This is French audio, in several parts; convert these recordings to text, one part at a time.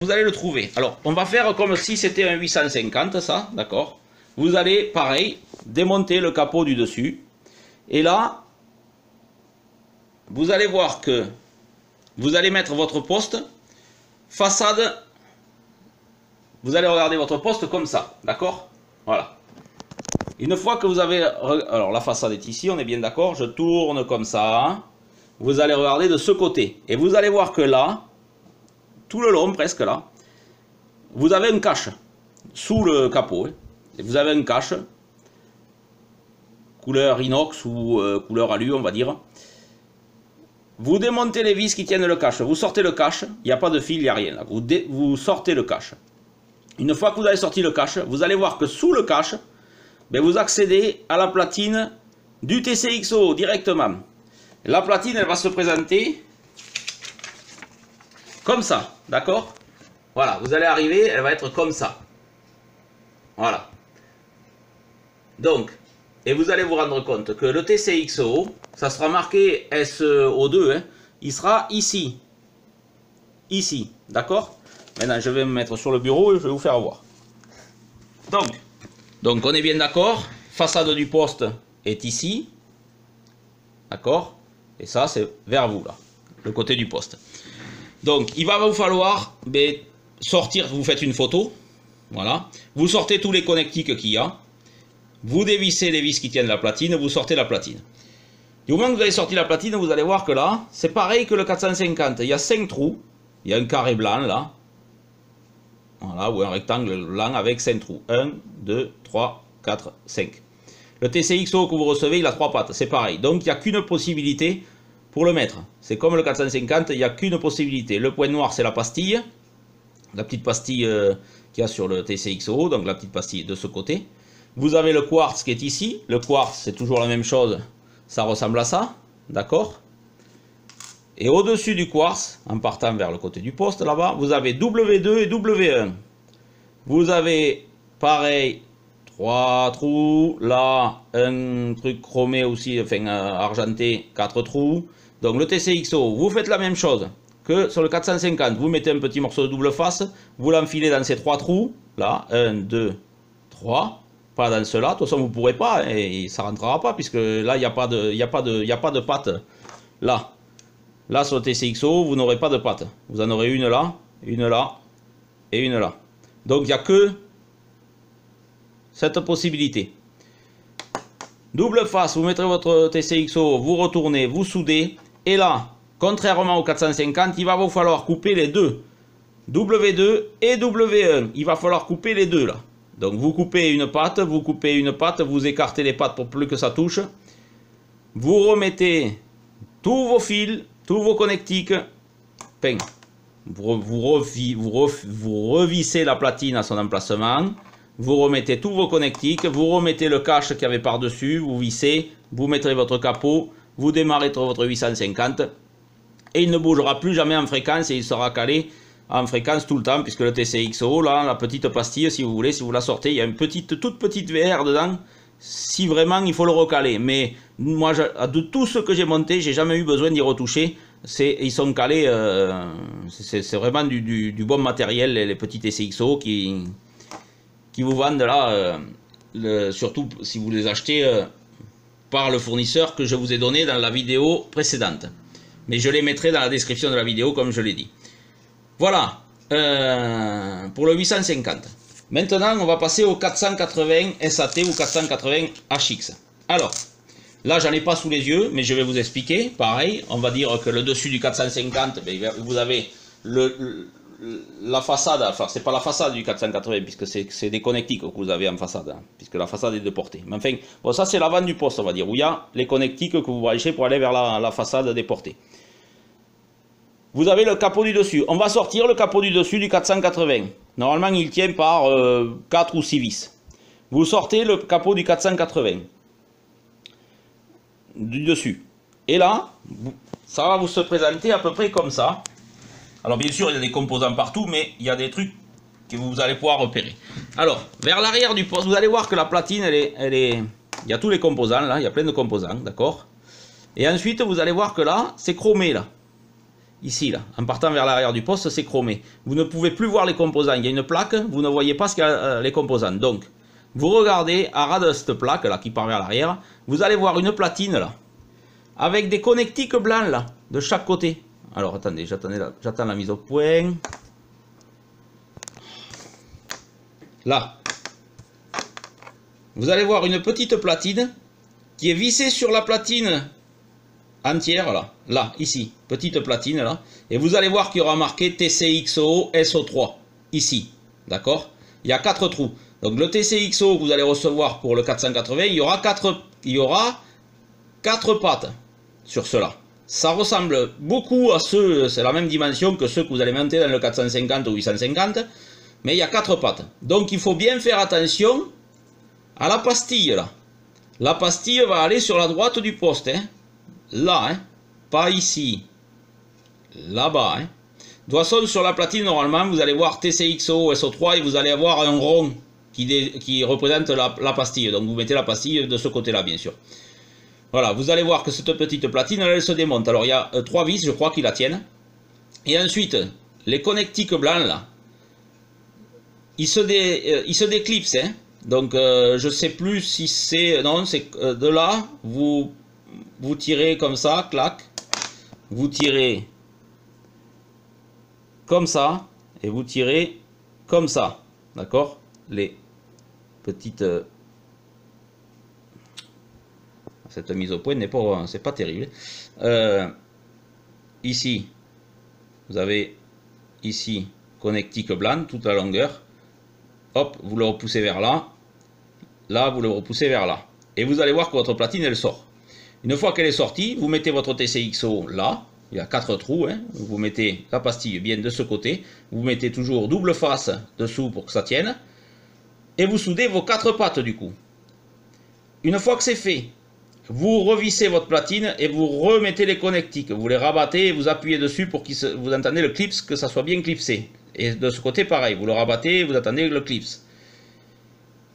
vous allez le trouver. Alors, on va faire comme si c'était un 850, ça, d'accord? Vous allez, pareil, démonter le capot du dessus. Et là, vous allez voir que vous allez mettre votre poste façade. Vous allez regarder votre poste comme ça, d'accord? Voilà. Une fois que vous avez... Alors, la façade est ici, on est bien d'accord? Je tourne comme ça. Vous allez regarder de ce côté. Et vous allez voir que là, tout le long, presque là, vous avez un cache sous le capot. Et vous avez un cache, couleur inox ou couleur alu, on va dire. Vous démontez les vis qui tiennent le cache. Vous sortez le cache, il n'y a pas de fil, il n'y a rien. Là. Vous sortez le cache. Une fois que vous avez sorti le cache, vous allez voir que sous le cache, ben vous accédez à la platine du TCXO directement. La platine, elle va se présenter comme ça, d'accord? Voilà, vous allez arriver, elle va être comme ça. Voilà. Donc, et vous allez vous rendre compte que le TCXO, ça sera marqué SO2, hein, il sera ici. Ici, d'accord? Maintenant, je vais me mettre sur le bureau et je vais vous faire voir. Donc on est bien d'accord, façade du poste est ici. D'accord? Et ça, c'est vers vous, là, le côté du poste. Donc, il va vous falloir sortir, vous faites une photo. Voilà. Vous sortez tous les connectiques qu'il y a. Vous dévissez les vis qui tiennent la platine, vous sortez la platine. Du moment que vous avez sorti la platine, vous allez voir que là, c'est pareil que le 450. Il y a 5 trous. Il y a un carré blanc là. Voilà, ou un rectangle blanc avec 5 trous. 1, 2, 3, 4, 5. Le TCXO que vous recevez, il a 3 pattes. C'est pareil. Donc, il n'y a qu'une possibilité pour le mettre. C'est comme le 450, il n'y a qu'une possibilité. Le point noir, c'est la pastille. La petite pastille qu'il y a sur le TCXO. Donc, la petite pastille de ce côté. Vous avez le quartz qui est ici. Le quartz, c'est toujours la même chose. Ça ressemble à ça. D'accord? Et au-dessus du quartz, en partant vers le côté du poste, là-bas, vous avez W2 et W1. Vous avez, pareil, 3 trous. Là, un truc chromé aussi, enfin argenté, 4 trous. Donc le TCXO, vous faites la même chose que sur le 450. Vous mettez un petit morceau de double face. Vous l'enfilez dans ces 3 trous. Là, 1, 2, 3. Pas dans ceux-là, de toute façon vous ne pourrez pas et ça ne rentrera pas puisque là il n'y a pas de patte là. Là sur le TCXO vous n'aurez pas de patte. Vous en aurez une là et une là. Donc il n'y a que cette possibilité. Double face, vous mettrez votre TCXO, vous retournez, vous soudez et là, contrairement au 450, il va vous falloir couper les deux. W2 et W1, il va falloir couper les deux là. Donc vous coupez une patte, vous écartez les pattes pour plus que ça touche. Vous remettez tous vos fils, tous vos connectiques. Vous revissez la platine à son emplacement. Vous remettez tous vos connectiques, vous remettez le cache qu'il y avait par-dessus, vous vissez, vous mettrez votre capot, vous démarrez votre 850 et il ne bougera plus jamais en fréquence et il sera calé en fréquence tout le temps, puisque le TCXO, là, la petite pastille, si vous voulez, si vous la sortez, il y a une toute petite VR dedans, si vraiment il faut le recaler. Mais moi, de tout ce que j'ai monté, j'ai jamais eu besoin d'y retoucher. Ils sont calés, c'est vraiment du bon matériel, les petits TCXO qui vous vendent là, surtout si vous les achetez par le fournisseur que je vous ai donné dans la vidéo précédente. Mais je les mettrai dans la description de la vidéo, comme je l'ai dit. Voilà, pour le 850. Maintenant, on va passer au 480 SAT ou 480 HX. Alors, là, j'en ai pas sous les yeux, mais je vais vous expliquer. Pareil, on va dire que le dessus du 450, vous avez la façade, enfin, c'est pas la façade du 480, puisque c'est des connectiques que vous avez en façade, hein, puisque la façade est de portée. Mais enfin, bon, ça, c'est l'avant du poste, on va dire, où il y a les connectiques que vous branchez pour aller vers la façade des portées. Vous avez le capot du dessus. On va sortir le capot du dessus du 480. Normalement, il tient par 4 ou 6 vis. Vous sortez le capot du 480. Du dessus. Et là, ça va vous se présenter à peu près comme ça. Alors bien sûr, il y a des composants partout, mais il y a des trucs que vous allez pouvoir repérer. Alors, vers l'arrière du poste, vous allez voir que la platine, il y a tous les composants, là. Il y a plein de composants, d'accord. Et ensuite, vous allez voir que là, c'est chromé, là. ici, là, en partant vers l'arrière du poste, c'est chromé. Vous ne pouvez plus voir les composants. Il y a une plaque, vous ne voyez pas ce qu'il y a, les composants. Donc, vous regardez à ras de cette plaque, là, qui part vers l'arrière, vous allez voir une platine, là, avec des connectiques blancs, là, de chaque côté. Alors, attendez, j'attends la mise au point. Là. Vous allez voir une petite platine qui est vissée sur la platine entière, là, ici, petite platine, là, et vous allez voir qu'il y aura marqué TCXO SO3, ici, d'accord? Il y a 4 trous, donc le TCXO que vous allez recevoir pour le 480, il y aura 4 pattes sur cela. Ça ressemble beaucoup à ceux, c'est la même dimension que ceux que vous allez monter dans le 450 ou 850, mais il y a 4 pattes, donc il faut bien faire attention à la pastille, là. La pastille va aller sur la droite du poste, hein. Là, hein, pas ici, là-bas. Hein. De toute façon, sur la platine, normalement, vous allez voir TCXO, SO3 et vous allez avoir un rond qui représente la pastille. Donc, vous mettez la pastille de ce côté-là, bien sûr. Voilà, vous allez voir que cette petite platine, elle se démonte. Alors, il y a 3 vis, je crois, qui la tiennent. Et ensuite, les connectiques blancs, là, ils se déclipsent. Hein. Donc, je ne sais plus si c'est... Non, c'est de là, vous tirez comme ça, clac, vous tirez comme ça, et vous tirez comme ça, d'accord? Les petites... Cette mise au point n'est pas, c'est pas terrible. Ici, vous avez ici, connectique blanc, toute la longueur. Hop, vous le repoussez vers là. Là, vous le repoussez vers là. Et vous allez voir que votre platine, elle sort. Une fois qu'elle est sortie, vous mettez votre TCXO là, il y a 4 trous, hein. Vous mettez la pastille bien de ce côté, vous mettez toujours double face dessous pour que ça tienne, et vous soudez vos 4 pattes du coup. Une fois que c'est fait, vous revissez votre platine et vous remettez les connectiques, vous les rabattez et vous appuyez dessus pour que vous entendez le clips, que ça soit bien clipsé. Et de ce côté pareil, vous le rabattez et vous attendez le clips.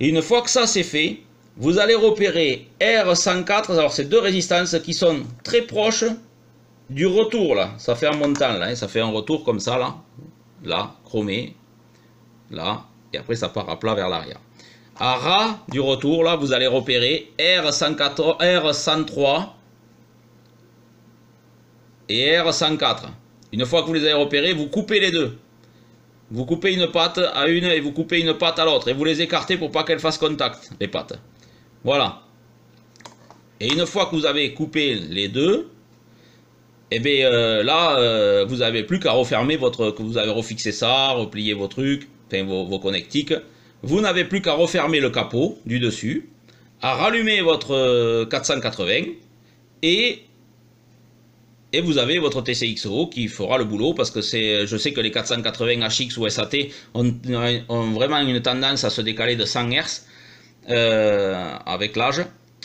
Et une fois que ça c'est fait, vous allez repérer R104, alors c'est 2 résistances qui sont très proches du retour là, ça fait un montant là, hein, ça fait un retour comme ça là, chromé, là, et après ça part à plat vers l'arrière. À ras du retour là, vous allez repérer R103 et R104. Une fois que vous les avez repérés, vous coupez les deux. Vous coupez une patte à une et vous coupez une patte à l'autre. Et vous les écartez pour pas qu'elles fassent contact, les pattes. Voilà. Et une fois que vous avez coupé les deux, et bien là, vous n'avez plus qu'à refermer que vous avez refixé ça, replié vos trucs, enfin vos connectiques. Vous n'avez plus qu'à refermer le capot du dessus, à rallumer votre 480 et vous avez votre TCXO qui fera le boulot parce que je sais que les 480 HX ou SAT ont vraiment une tendance à se décaler de 100 Hz avec l'âge.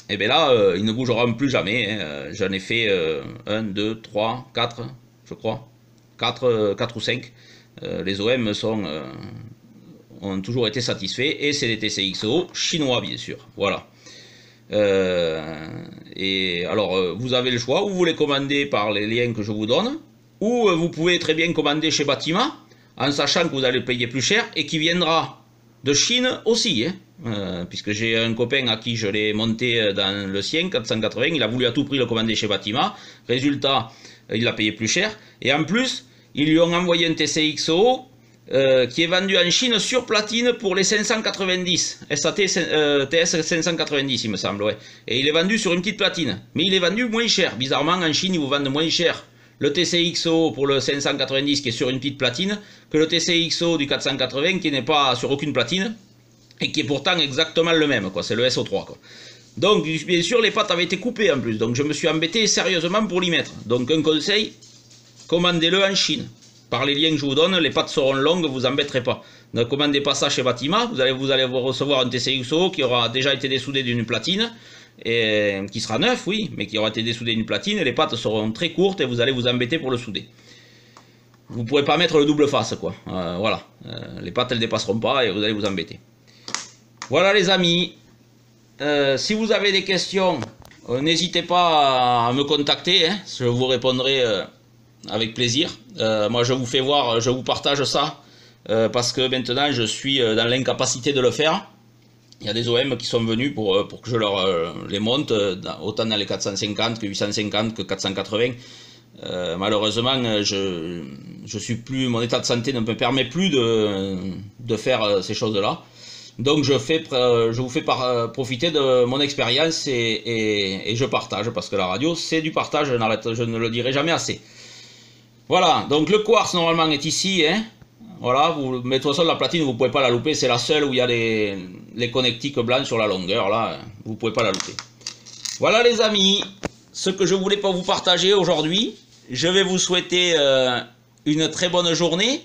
Et bien là, ils ne bougeront plus jamais. Hein. J'en ai fait 1, 2, 3, 4, je crois. 4 ou 5. Les OM ont toujours été satisfaits. Et c'est des TCXO chinois, bien sûr. Voilà. Et alors, vous avez le choix. Ou vous les commandez par les liens que je vous donne. Ou vous pouvez très bien commander chez Batima. En sachant que vous allez payer plus cher. Et qui viendra de Chine aussi, hein. Puisque j'ai un copain à qui je l'ai monté dans le sien, 480, il a voulu à tout prix le commander chez Batima, résultat, il l'a payé plus cher, et en plus, ils lui ont envoyé un TCXO qui est vendu en Chine sur platine pour les 590, SAT TS 590 il me semble, ouais. Et il est vendu sur une petite platine, mais il est vendu moins cher, bizarrement en Chine ils vous vendent moins cher le TCXO pour le 590 qui est sur une petite platine, que le TCXO du 480 qui n'est pas sur aucune platine, et qui est pourtant exactement le même, quoi. C'est le SO3, quoi. Donc, bien sûr, les pattes avaient été coupées en plus, donc je me suis embêté sérieusement pour l'y mettre. Donc, un conseil, commandez-le en Chine. Par les liens que je vous donne, les pattes seront longues, vous embêterez pas. Ne commandez pas ça chez Batima, vous allez recevoir un TCXO qui aura déjà été dessoudé d'une platine, et qui sera neuf, oui, mais qui aura été dessoudé d'une platine, et les pattes seront très courtes et vous allez vous embêter pour le souder. Vous ne pourrez pas mettre le double face, quoi. Voilà, les pattes elles dépasseront pas et vous allez vous embêter. Voilà les amis, si vous avez des questions, n'hésitez pas à me contacter, hein, je vous répondrai avec plaisir. Moi je vous fais voir, je vous partage ça, parce que maintenant je suis dans l'incapacité de le faire. Il y a des OM qui sont venus pour que je leur les monte, autant dans les 450 que 850 que 480. Malheureusement, je suis plus, mon état de santé ne me permet plus de faire ces choses-là. Donc je vous fais profiter de mon expérience et je partage, parce que la radio c'est du partage, je ne le dirai jamais assez. Voilà, donc le quartz normalement est ici, hein. Voilà, mais de toute façon la platine vous ne pouvez pas la louper, c'est la seule où il y a les connectiques blancs sur la longueur, là, vous ne pouvez pas la louper. Voilà les amis, ce que je voulais pas vous partager aujourd'hui. Je vais vous souhaiter une très bonne journée.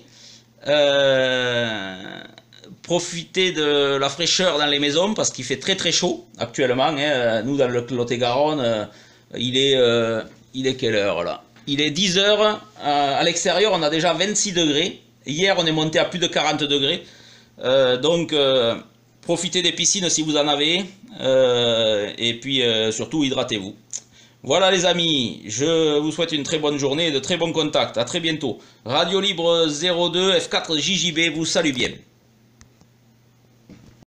Profitez de la fraîcheur dans les maisons parce qu'il fait très très chaud actuellement, hein. Nous dans le Lot-et-Garonne, il est quelle heure là? Il est 10 h, à l'extérieur on a déjà 26 degrés. Hier on est monté à plus de 40 degrés. Donc profitez des piscines si vous en avez. Et puis surtout hydratez-vous. Voilà les amis, je vous souhaite une très bonne journée et de très bons contacts. A très bientôt. Radio Libre 02 F4 JJB vous salue bien.